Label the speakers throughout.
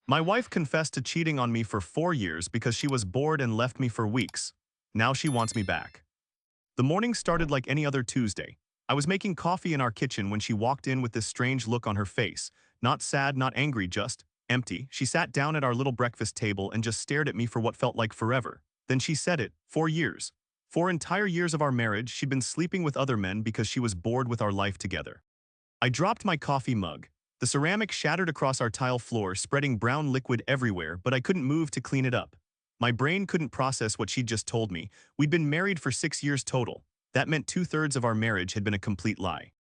Speaker 1: My wife confessed to cheating on me for 4 years because she was bored and left me for weeks. Now she wants me back. The morning started like any other Tuesday. I was making coffee in our kitchen when she walked in with this strange look on her face. Not sad, not angry, just empty. She sat down at our little breakfast table and just stared at me for what felt like forever. Then she said it, 4 years. 4 entire years of our marriage, she'd been sleeping with other men because she was bored with our life together. I dropped my coffee mug. The ceramic shattered across our tile floor, spreading brown liquid everywhere, but I couldn't move to clean it up. My brain couldn't process what she'd just told me. We'd been married for 6 years total. That meant two-thirds of our marriage had been a complete lie.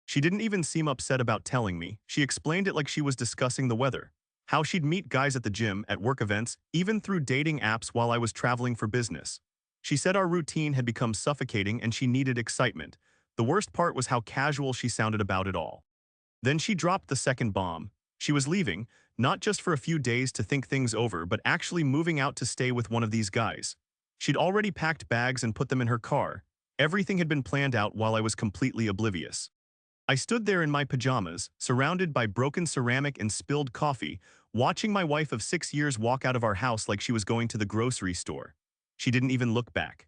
Speaker 1: She didn't even seem upset about telling me. She explained it like she was discussing the weather. How she'd meet guys at the gym, at work events, even through dating apps while I was traveling for business. She said our routine had become suffocating and she needed excitement. The worst part was how casual she sounded about it all. Then she dropped the second bomb. She was leaving, not just for a few days to think things over, but actually moving out to stay with one of these guys. She'd already packed bags and put them in her car. Everything had been planned out while I was completely oblivious. I stood there in my pajamas, surrounded by broken ceramic and spilled coffee, watching my wife of 6 years walk out of our house like she was going to the grocery store. She didn't even look back.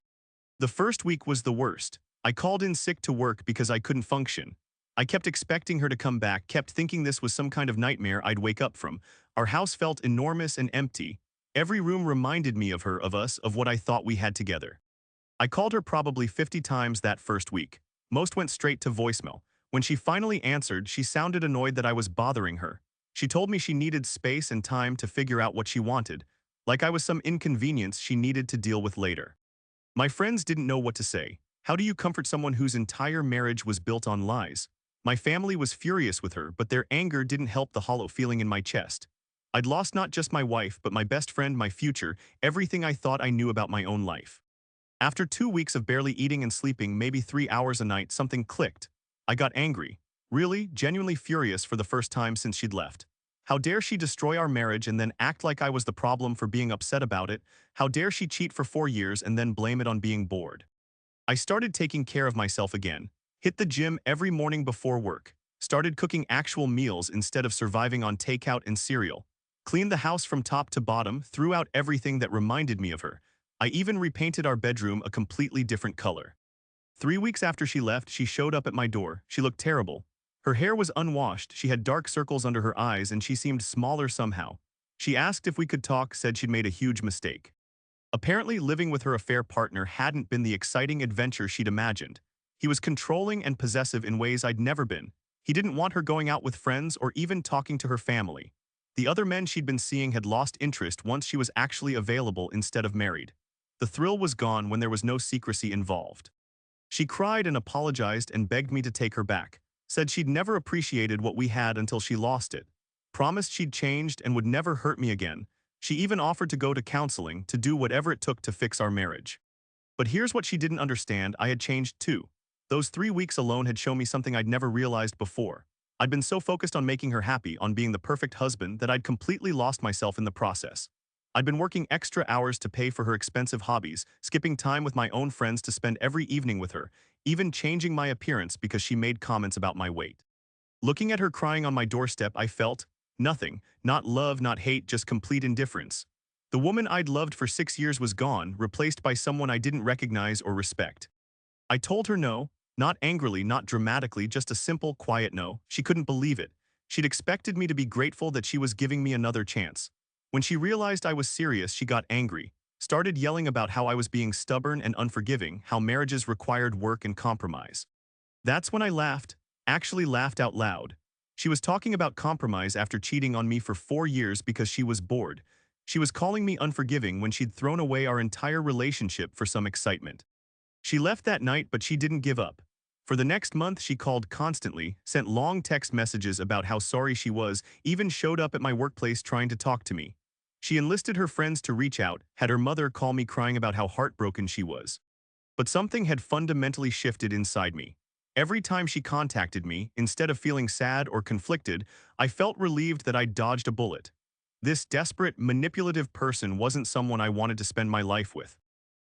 Speaker 1: The first week was the worst. I called in sick to work because I couldn't function. I kept expecting her to come back, kept thinking this was some kind of nightmare I'd wake up from. Our house felt enormous and empty. Every room reminded me of her, of us, of what I thought we had together. I called her probably 50 times that first week. Most went straight to voicemail. When she finally answered, she sounded annoyed that I was bothering her. She told me she needed space and time to figure out what she wanted, like I was some inconvenience she needed to deal with later. My friends didn't know what to say. How do you comfort someone whose entire marriage was built on lies? My family was furious with her, but their anger didn't help the hollow feeling in my chest. I'd lost not just my wife, but my best friend, my future, everything I thought I knew about my own life. After 2 weeks of barely eating and sleeping maybe 3 hours a night, something clicked. I got angry. Really, genuinely furious for the first time since she'd left. How dare she destroy our marriage and then act like I was the problem for being upset about it? How dare she cheat for 4 years and then blame it on being bored? I started taking care of myself again, hit the gym every morning before work, started cooking actual meals instead of surviving on takeout and cereal, cleaned the house from top to bottom, threw out everything that reminded me of her. I even repainted our bedroom a completely different color. 3 weeks after she left, she showed up at my door. She looked terrible. Her hair was unwashed, she had dark circles under her eyes, and she seemed smaller somehow. She asked if we could talk, said she'd made a huge mistake. Apparently, living with her affair partner hadn't been the exciting adventure she'd imagined. He was controlling and possessive in ways I'd never been. He didn't want her going out with friends or even talking to her family. The other men she'd been seeing had lost interest once she was actually available instead of married. The thrill was gone when there was no secrecy involved. She cried and apologized and begged me to take her back, said she'd never appreciated what we had until she lost it, promised she'd changed and would never hurt me again. She even offered to go to counseling, to do whatever it took to fix our marriage. But here's what she didn't understand: I had changed too. Those 3 weeks alone had shown me something I'd never realized before. I'd been so focused on making her happy, on being the perfect husband, that I'd completely lost myself in the process. I'd been working extra hours to pay for her expensive hobbies, skipping time with my own friends to spend every evening with her, even changing my appearance because she made comments about my weight. Looking at her crying on my doorstep, I felt nothing, not love, not hate, just complete indifference. The woman I'd loved for 6 years was gone, replaced by someone I didn't recognize or respect. I told her no, not angrily, not dramatically, just a simple, quiet no. She couldn't believe it. She'd expected me to be grateful that she was giving me another chance. When she realized I was serious, she got angry, started yelling about how I was being stubborn and unforgiving, how marriages required work and compromise. That's when I laughed, actually laughed out loud. She was talking about compromise after cheating on me for 4 years because she was bored. She was calling me unforgiving when she'd thrown away our entire relationship for some excitement. She left that night, but she didn't give up. For the next month, she called constantly, sent long text messages about how sorry she was, even showed up at my workplace trying to talk to me. She enlisted her friends to reach out, had her mother call me crying about how heartbroken she was. But something had fundamentally shifted inside me. Every time she contacted me, instead of feeling sad or conflicted, I felt relieved that I'd dodged a bullet. This desperate, manipulative person wasn't someone I wanted to spend my life with.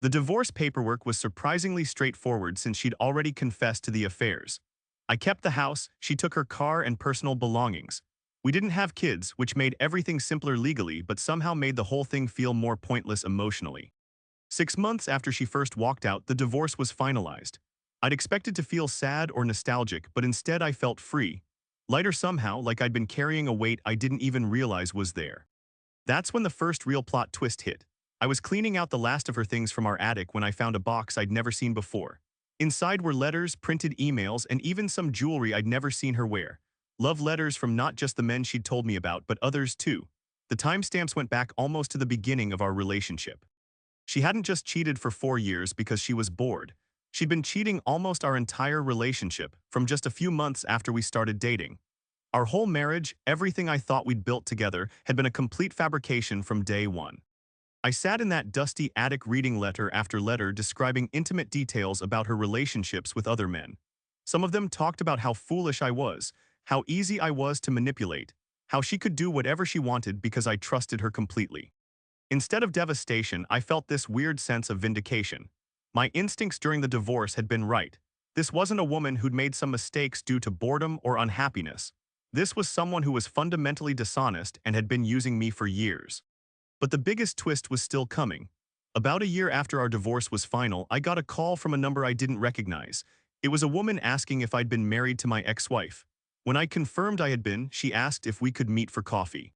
Speaker 1: The divorce paperwork was surprisingly straightforward since she'd already confessed to the affairs. I kept the house, she took her car and personal belongings. We didn't have kids, which made everything simpler legally but somehow made the whole thing feel more pointless emotionally. 6 months after she first walked out, the divorce was finalized. I'd expected to feel sad or nostalgic, but instead I felt free. Lighter somehow, like I'd been carrying a weight I didn't even realize was there. That's when the first real plot twist hit. I was cleaning out the last of her things from our attic when I found a box I'd never seen before. Inside were letters, printed emails, and even some jewelry I'd never seen her wear. Love letters from not just the men she'd told me about, but others too. The timestamps went back almost to the beginning of our relationship. She hadn't just cheated for 4 years because she was bored. She'd been cheating almost our entire relationship, from just a few months after we started dating. Our whole marriage, everything I thought we'd built together, had been a complete fabrication from day one. I sat in that dusty attic reading letter after letter describing intimate details about her relationships with other men. Some of them talked about how foolish I was, how easy I was to manipulate, how she could do whatever she wanted because I trusted her completely. Instead of devastation, I felt this weird sense of vindication. My instincts during the divorce had been right. This wasn't a woman who'd made some mistakes due to boredom or unhappiness. This was someone who was fundamentally dishonest and had been using me for years. But the biggest twist was still coming. About a year after our divorce was final, I got a call from a number I didn't recognize. It was a woman asking if I'd been married to my ex-wife. When I confirmed I had been, she asked if we could meet for coffee.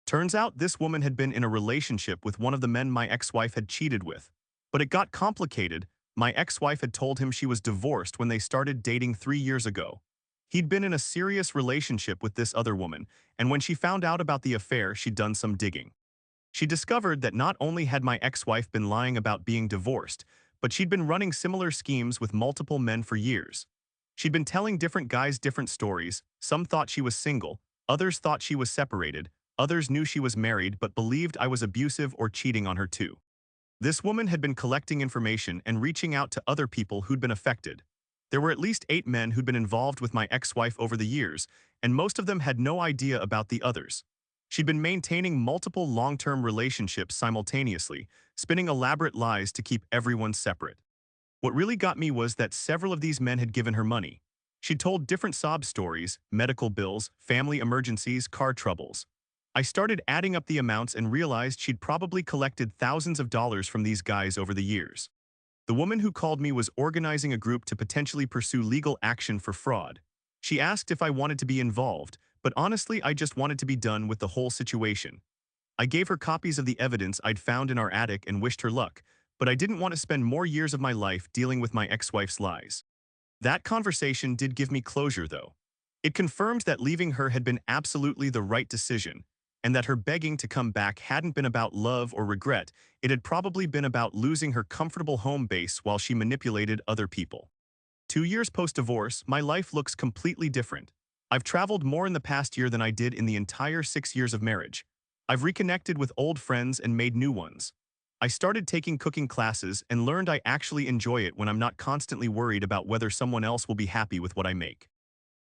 Speaker 1: Turns out this woman had been in a relationship with one of the men my ex-wife had cheated with. But it got complicated. My ex-wife had told him she was divorced when they started dating 3 years ago. He'd been in a serious relationship with this other woman, and when she found out about the affair, she'd done some digging. She discovered that not only had my ex-wife been lying about being divorced, but she'd been running similar schemes with multiple men for years. She'd been telling different guys different stories. Some thought she was single, others thought she was separated, others knew she was married but believed I was abusive or cheating on her too. This woman had been collecting information and reaching out to other people who'd been affected. There were at least 8 men who'd been involved with my ex-wife over the years, and most of them had no idea about the others. She'd been maintaining multiple long-term relationships simultaneously, spinning elaborate lies to keep everyone separate. What really got me was that several of these men had given her money. She'd told different sob stories, medical bills, family emergencies, car troubles. I started adding up the amounts and realized she'd probably collected thousands of dollars from these guys over the years. The woman who called me was organizing a group to potentially pursue legal action for fraud. She asked if I wanted to be involved, but honestly, I just wanted to be done with the whole situation. I gave her copies of the evidence I'd found in our attic and wished her luck, but I didn't want to spend more years of my life dealing with my ex-wife's lies. That conversation did give me closure, though. It confirmed that leaving her had been absolutely the right decision, and that her begging to come back hadn't been about love or regret. It had probably been about losing her comfortable home base while she manipulated other people. 2 years post-divorce, my life looks completely different. I've traveled more in the past year than I did in the entire 6 years of marriage. I've reconnected with old friends and made new ones. I started taking cooking classes and learned I actually enjoy it when I'm not constantly worried about whether someone else will be happy with what I make.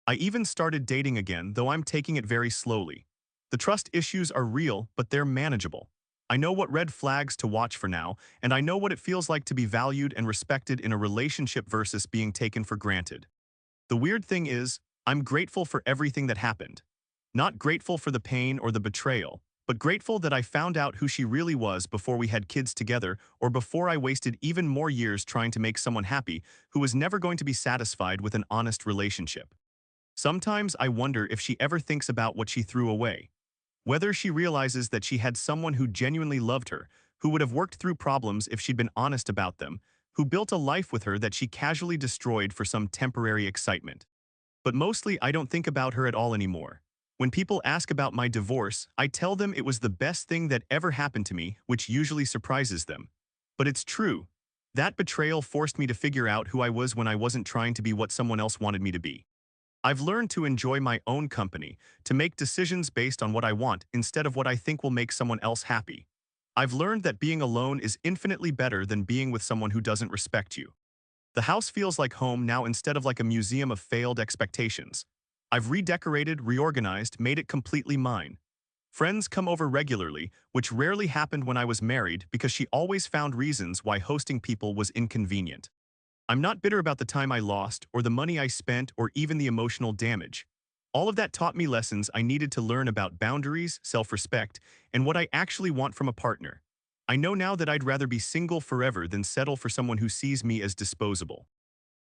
Speaker 1: I even started dating again, though I'm taking it very slowly. The trust issues are real, but they're manageable. I know what red flags to watch for now, and I know what it feels like to be valued and respected in a relationship versus being taken for granted. The weird thing is, I'm grateful for everything that happened. Not grateful for the pain or the betrayal, but grateful that I found out who she really was before we had kids together or before I wasted even more years trying to make someone happy who was never going to be satisfied with an honest relationship. Sometimes I wonder if she ever thinks about what she threw away. Whether she realizes that she had someone who genuinely loved her, who would have worked through problems if she'd been honest about them, who built a life with her that she casually destroyed for some temporary excitement. But mostly I don't think about her at all anymore. When people ask about my divorce, I tell them it was the best thing that ever happened to me, which usually surprises them. But it's true. That betrayal forced me to figure out who I was when I wasn't trying to be what someone else wanted me to be. I've learned to enjoy my own company, to make decisions based on what I want instead of what I think will make someone else happy. I've learned that being alone is infinitely better than being with someone who doesn't respect you. The house feels like home now instead of like a museum of failed expectations. I've redecorated, reorganized, made it completely mine. Friends come over regularly, which rarely happened when I was married because she always found reasons why hosting people was inconvenient. I'm not bitter about the time I lost, or the money I spent, or even the emotional damage. All of that taught me lessons I needed to learn about boundaries, self-respect, and what I actually want from a partner. I know now that I'd rather be single forever than settle for someone who sees me as disposable.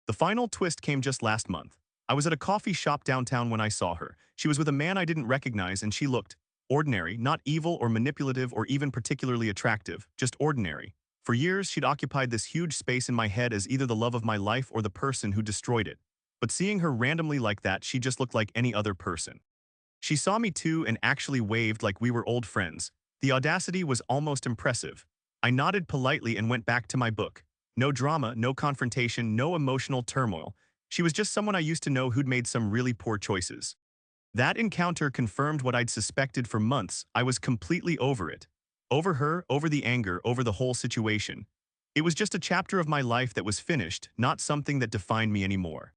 Speaker 1: The final twist came just last month. I was at a coffee shop downtown when I saw her. She was with a man I didn't recognize and she looked ordinary, not evil or manipulative or even particularly attractive, just ordinary. For years, she'd occupied this huge space in my head as either the love of my life or the person who destroyed it. But seeing her randomly like that, she just looked like any other person. She saw me too and actually waved like we were old friends. The audacity was almost impressive. I nodded politely and went back to my book. No drama, no confrontation, no emotional turmoil. She was just someone I used to know who'd made some really poor choices. That encounter confirmed what I'd suspected for months. I was completely over it. Over her, over the anger, over the whole situation. It was just a chapter of my life that was finished, not something that defined me anymore.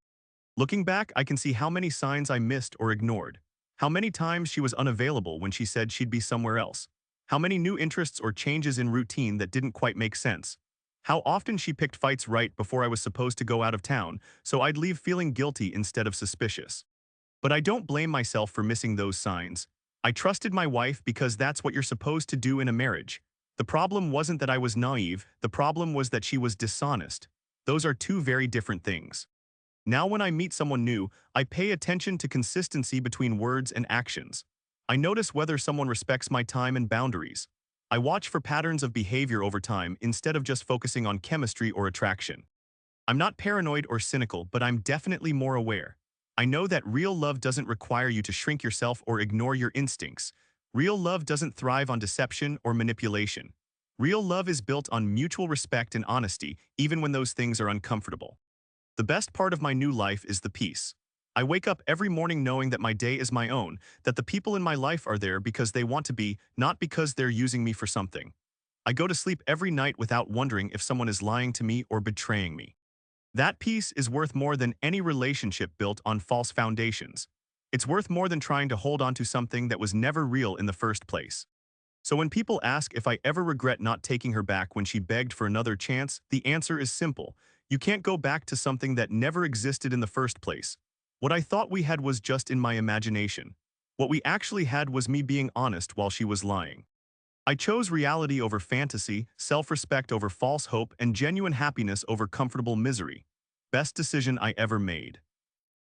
Speaker 1: Looking back, I can see how many signs I missed or ignored. How many times she was unavailable when she said she'd be somewhere else. How many new interests or changes in routine that didn't quite make sense. How often she picked fights right before I was supposed to go out of town, so I'd leave feeling guilty instead of suspicious. But I don't blame myself for missing those signs. I trusted my wife because that's what you're supposed to do in a marriage. The problem wasn't that I was naive, the problem was that she was dishonest. Those are two very different things. Now when I meet someone new, I pay attention to consistency between words and actions. I notice whether someone respects my time and boundaries. I watch for patterns of behavior over time instead of just focusing on chemistry or attraction. I'm not paranoid or cynical, but I'm definitely more aware. I know that real love doesn't require you to shrink yourself or ignore your instincts. Real love doesn't thrive on deception or manipulation. Real love is built on mutual respect and honesty, even when those things are uncomfortable. The best part of my new life is the peace. I wake up every morning knowing that my day is my own, that the people in my life are there because they want to be, not because they're using me for something. I go to sleep every night without wondering if someone is lying to me or betraying me. That peace is worth more than any relationship built on false foundations. It's worth more than trying to hold on to something that was never real in the first place. So when people ask if I ever regret not taking her back when she begged for another chance, the answer is simple. You can't go back to something that never existed in the first place. What I thought we had was just in my imagination. What we actually had was me being honest while she was lying. I chose reality over fantasy, self-respect over false hope, and genuine happiness over comfortable misery. Best decision I ever made.